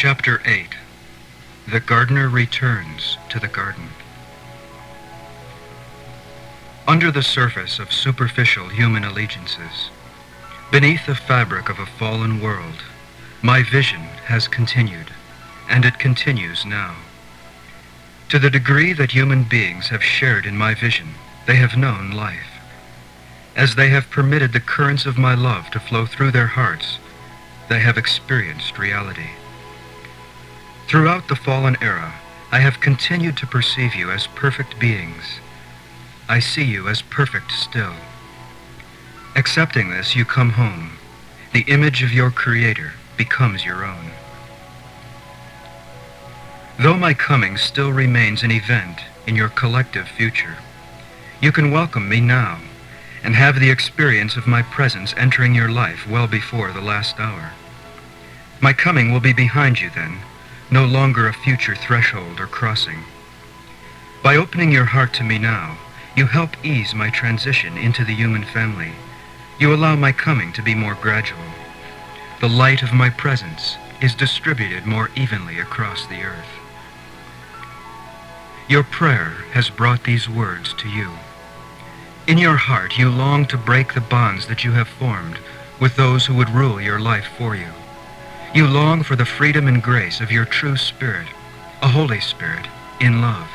Chapter 8. The Gardener Returns to the Garden. Under the surface of superficial human allegiances, beneath the fabric of a fallen world, my vision has continued, and it continues now. To the degree that human beings have shared in my vision, they have known life. As they have permitted the currents of my love to flow through their hearts, they have experienced reality. Throughout the fallen era, I have continued to perceive you as perfect beings. I see you as perfect still. Accepting this, you come home. The image of your Creator becomes your own. Though my coming still remains an event in your collective future, you can welcome me now and have the experience of my presence entering your life well before the last hour. My coming will be behind you then, no longer a future threshold or crossing. By opening your heart to me now, you help ease my transition into the human family. You allow my coming to be more gradual. The light of my presence is distributed more evenly across the earth. Your prayer has brought these words to you. In your heart, you long to break the bonds that you have formed with those who would rule your life for you. You long for the freedom and grace of your true spirit, a Holy Spirit, in love.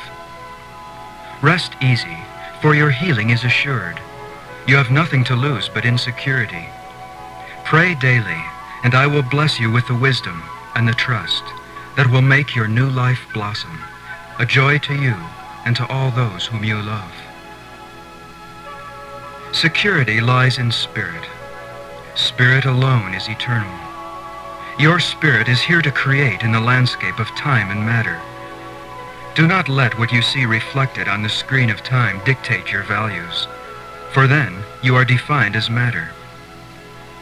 Rest easy, for your healing is assured. You have nothing to lose but insecurity. Pray daily, and I will bless you with the wisdom and the trust that will make your new life blossom, a joy to you and to all those whom you love. Security lies in spirit. Spirit alone is eternal. Your spirit is here to create in the landscape of time and matter. Do not let what you see reflected on the screen of time dictate your values, for then you are defined as matter.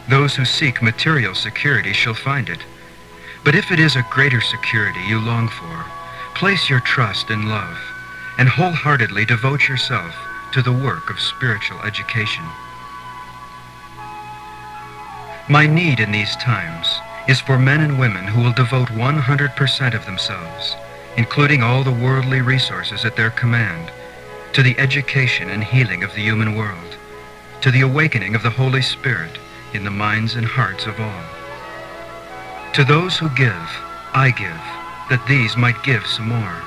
Those who seek material security shall find it, but if it is a greater security you long for, place your trust in love and wholeheartedly devote yourself to the work of spiritual education. My need in these times is for men and women who will devote 100% of themselves, including all the worldly resources at their command, to the education and healing of the human world, to the awakening of the Holy Spirit in the minds and hearts of all. To those who give, I give, that these might give some more.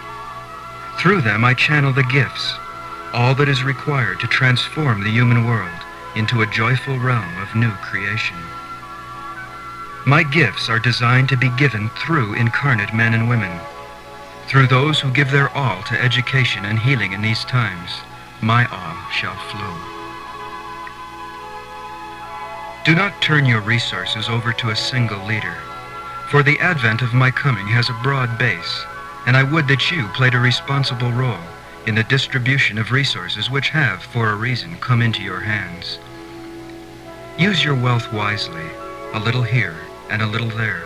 Through them I channel the gifts, all that is required to transform the human world into a joyful realm of new creation. My gifts are designed to be given through incarnate men and women. Through those who give their all to education and healing in these times, my all shall flow. Do not turn your resources over to a single leader, for the advent of my coming has a broad base, and I would that you played a responsible role in the distribution of resources which have, for a reason, come into your hands. Use your wealth wisely, a little here and a little there,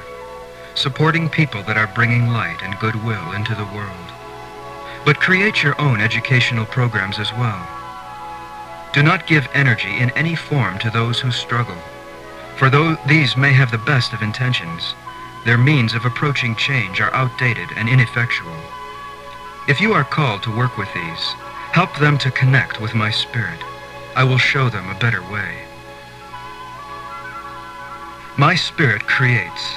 supporting people that are bringing light and goodwill into the world. But create your own educational programs as well. Do not give energy in any form to those who struggle, for though these may have the best of intentions, their means of approaching change are outdated and ineffectual. If you are called to work with these, help them to connect with my spirit. I will show them a better way. My spirit creates.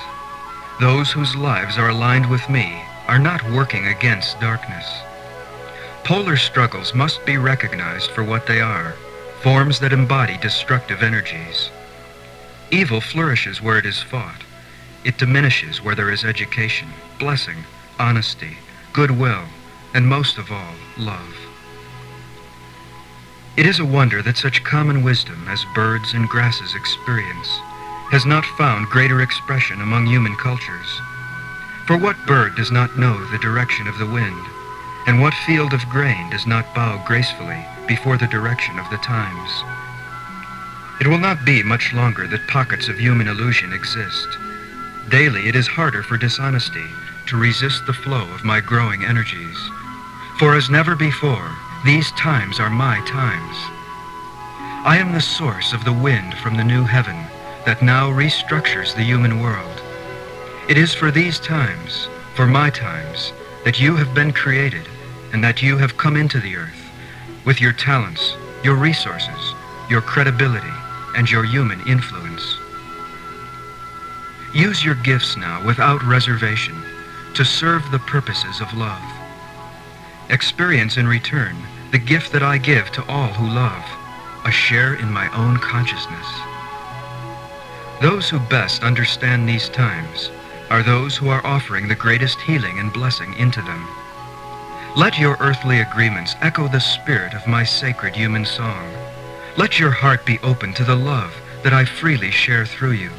Those whose lives are aligned with me are not working against darkness. Polar struggles must be recognized for what they are, forms that embody destructive energies. Evil flourishes where it is fought. It diminishes where there is education, blessing, honesty, goodwill, and most of all, love. It is a wonder that such common wisdom as birds and grasses experience has not found greater expression among human cultures. For what bird does not know the direction of the wind, and what field of grain does not bow gracefully before the direction of the times? It will not be much longer that pockets of human illusion exist. Daily it is harder for dishonesty to resist the flow of my growing energies. For as never before, these times are my times. I am the source of the wind from the new heaven that now restructures the human world. It is for these times, for my times, that you have been created, and that you have come into the earth, with your talents, your resources, your credibility, and your human influence. Use your gifts now without reservation to serve the purposes of love. Experience in return the gift that I give to all who love, a share in my own consciousness. Those who best understand these times are those who are offering the greatest healing and blessing into them. Let your earthly agreements echo the spirit of my sacred human song. Let your heart be open to the love that I freely share through you.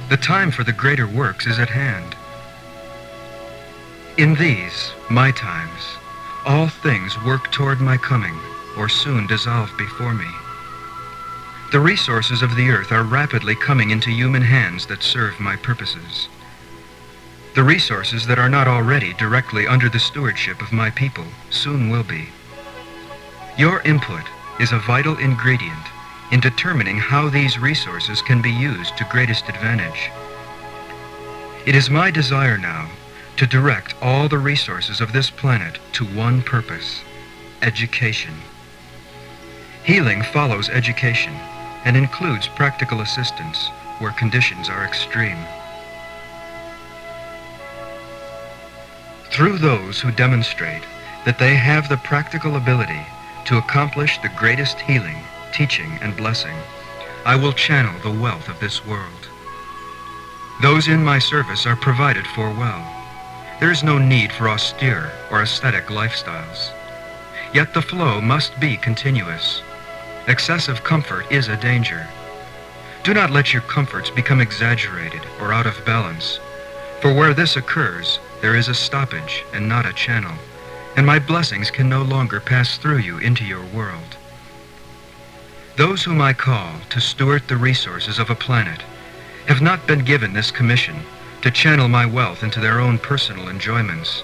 The time for the greater works is at hand. In these, my times, all things work toward my coming, or soon dissolve before me. The resources of the earth are rapidly coming into human hands that serve my purposes. The resources that are not already directly under the stewardship of my people soon will be. Your input is a vital ingredient in determining how these resources can be used to greatest advantage. It is my desire now to direct all the resources of this planet to one purpose: education. Healing follows education and includes practical assistance where conditions are extreme. Through those who demonstrate that they have the practical ability to accomplish the greatest healing, teaching, and blessing, I will channel the wealth of this world. Those in my service are provided for well. There is no need for austere or ascetic lifestyles. Yet the flow must be continuous. Excessive comfort is a danger. Do not let your comforts become exaggerated or out of balance, for where this occurs, there is a stoppage and not a channel, and my blessings can no longer pass through you into your world. Those whom I call to steward the resources of a planet have not been given this commission to channel my wealth into their own personal enjoyments,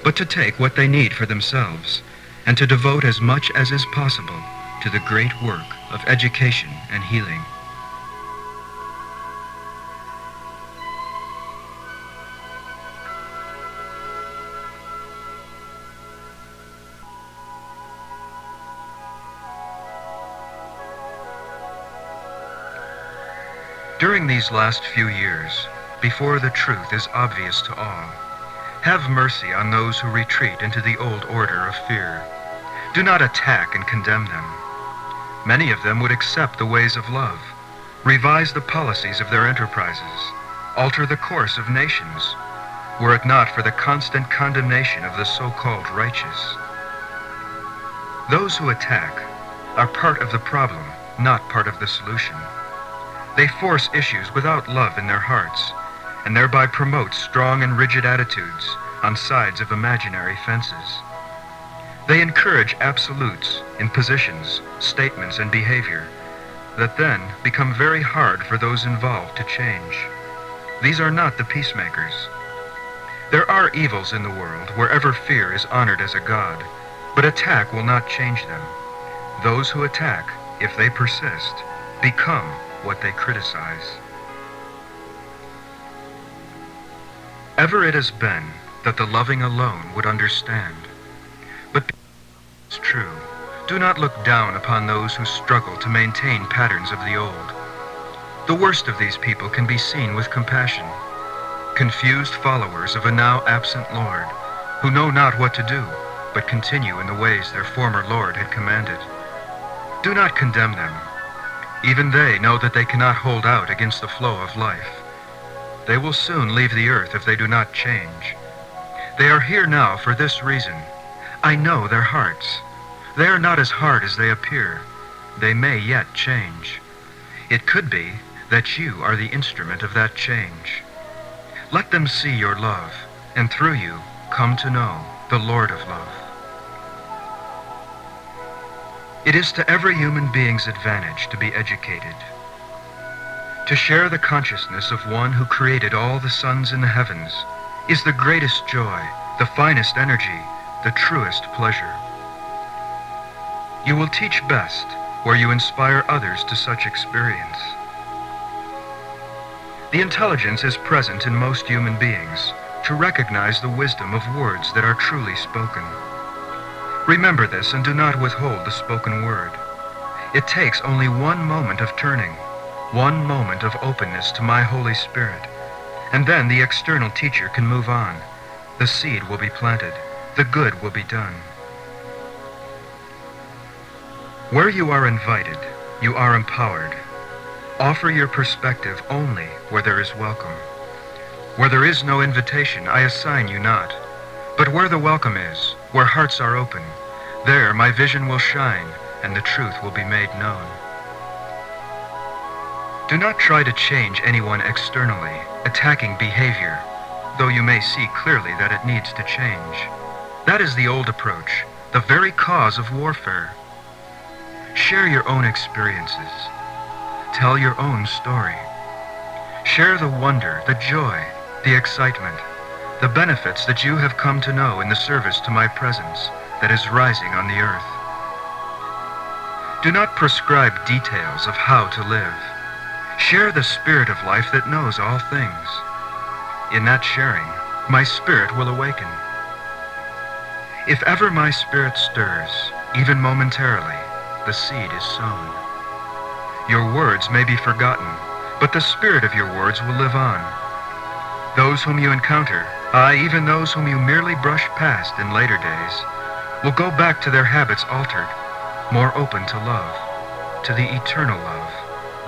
but to take what they need for themselves and to devote as much as is possible to the great work of education and healing. During these last few years, before the truth is obvious to all, have mercy on those who retreat into the old order of fear. Do not attack and condemn them. Many of them would accept the ways of love, revise the policies of their enterprises, alter the course of nations, were it not for the constant condemnation of the so-called righteous. Those who attack are part of the problem, not part of the solution. They force issues without love in their hearts, and thereby promote strong and rigid attitudes on sides of imaginary fences. They encourage absolutes in positions, statements, and behavior that then become very hard for those involved to change. These are not the peacemakers. There are evils in the world wherever fear is honored as a god, but attack will not change them. Those who attack, if they persist, become what they criticize. Ever it has been that the loving alone would understand. But it's true. Do not look down upon those who struggle to maintain patterns of the old. The worst of these people can be seen with compassion. Confused followers of a now absent Lord, who know not what to do, but continue in the ways their former Lord had commanded. Do not condemn them. Even they know that they cannot hold out against the flow of life. They will soon leave the earth if they do not change. They are here now for this reason. I know their hearts. They are not as hard as they appear. They may yet change. It could be that you are the instrument of that change. Let them see your love, and through you come to know the Lord of love. It is to every human being's advantage to be educated. To share the consciousness of one who created all the suns in the heavens is the greatest joy, the finest energy, the truest pleasure. You will teach best where you inspire others to such experience. The intelligence is present in most human beings to recognize the wisdom of words that are truly spoken. Remember this and do not withhold the spoken word. It takes only one moment of turning, one moment of openness to my Holy Spirit, and then the external teacher can move on. The seed will be planted. The good will be done. Where you are invited, you are empowered. Offer your perspective only where there is welcome. Where there is no invitation, I assign you not. But where the welcome is, where hearts are open, there my vision will shine and the truth will be made known. Do not try to change anyone externally, attacking behavior, though you may see clearly that it needs to change. That is the old approach, the very cause of warfare. Share your own experiences. Tell your own story. Share the wonder, the joy, the excitement, the benefits that you have come to know in the service to my presence that is rising on the earth. Do not prescribe details of how to live. Share the spirit of life that knows all things. In that sharing, my spirit will awaken. If ever my spirit stirs, even momentarily, the seed is sown. Your words may be forgotten, but the spirit of your words will live on. Those whom you encounter, aye, even those whom you merely brush past in later days, will go back to their habits altered, more open to love, to the eternal love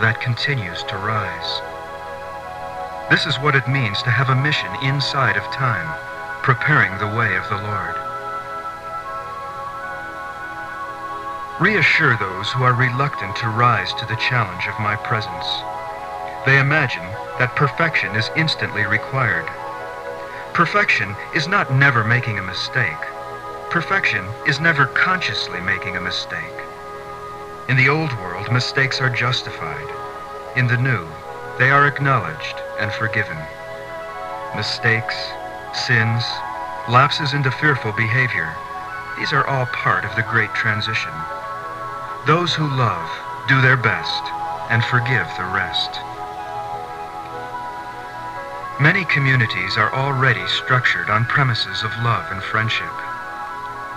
that continues to rise. This is what it means to have a mission inside of time, preparing the way of the Lord. Reassure those who are reluctant to rise to the challenge of my presence. They imagine that perfection is instantly required. Perfection is not never making a mistake. Perfection is never consciously making a mistake. In the old world, mistakes are justified. In the new, they are acknowledged and forgiven. Mistakes, sins, lapses into fearful behavior, these are all part of the great transition. Those who love do their best and forgive the rest. Many communities are already structured on premises of love and friendship.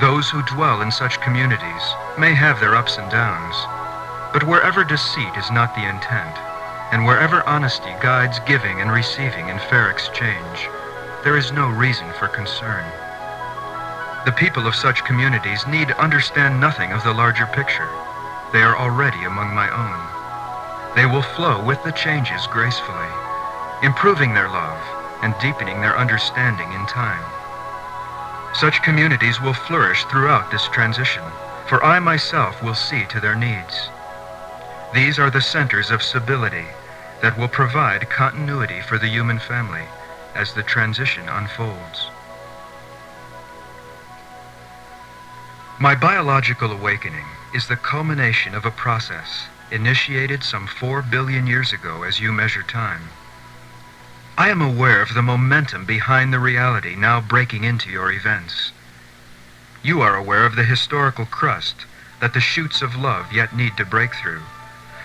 Those who dwell in such communities may have their ups and downs, but wherever deceit is not the intent, and wherever honesty guides giving and receiving in fair exchange, there is no reason for concern. The people of such communities need understand nothing of the larger picture. They are already among my own. They will flow with the changes gracefully, improving their love and deepening their understanding in time. Such communities will flourish throughout this transition, for I myself will see to their needs. These are the centers of stability that will provide continuity for the human family as the transition unfolds. My biological awakening is the culmination of a process initiated some 4 billion years ago as you measure time. I am aware of the momentum behind the reality now breaking into your events. You are aware of the historical crust that the shoots of love yet need to break through,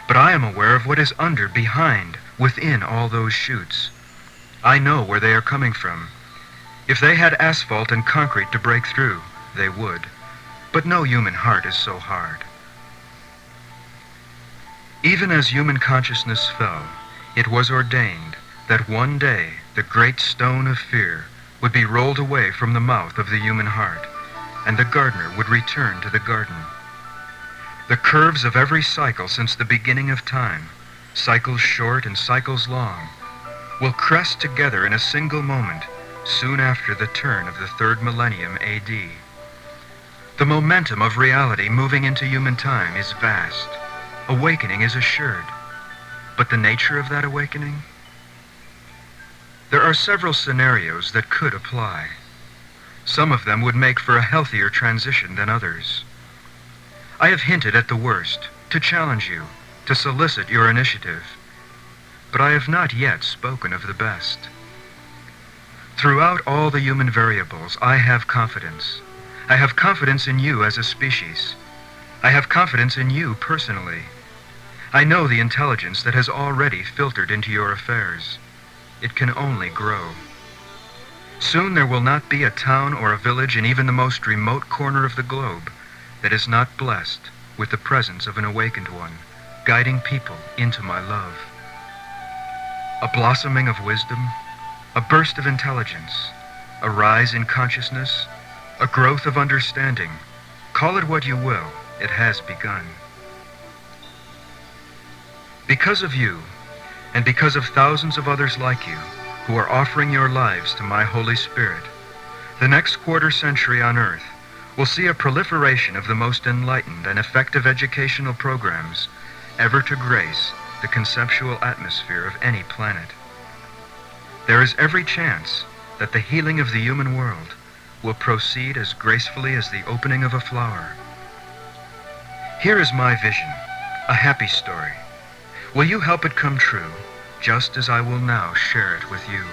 but I am aware of what is under, behind, within all those shoots. I know where they are coming from. If they had asphalt and concrete to break through, they would. But no human heart is so hard. Even as human consciousness fell, it was ordained that one day the great stone of fear would be rolled away from the mouth of the human heart, and the gardener would return to the garden. The curves of every cycle since the beginning of time, cycles short and cycles long, will crest together in a single moment soon after the turn of the 3rd millennium A.D. The momentum of reality moving into human time is vast. Awakening is assured. But the nature of that awakening? There are several scenarios that could apply. Some of them would make for a healthier transition than others. I have hinted at the worst, to challenge you, to solicit your initiative. But I have not yet spoken of the best. Throughout all the human variables, I have confidence. I have confidence in you as a species. I have confidence in you personally. I know the intelligence that has already filtered into your affairs. it can only grow. Soon there will not be a town or a village in even the most remote corner of the globe that is not blessed with the presence of an awakened one, guiding people into my love. A blossoming of wisdom, a burst of intelligence, a rise in consciousness, a growth of understanding. Call it what you will, it has begun. Because of you, and because of thousands of others like you, who are offering your lives to my Holy Spirit, the next quarter century on Earth will see a proliferation of the most enlightened and effective educational programs ever to grace the conceptual atmosphere of any planet. There is every chance that the healing of the human world will proceed as gracefully as the opening of a flower. Here is my vision, a happy story. Will you help it come true, just as I will now share it with you?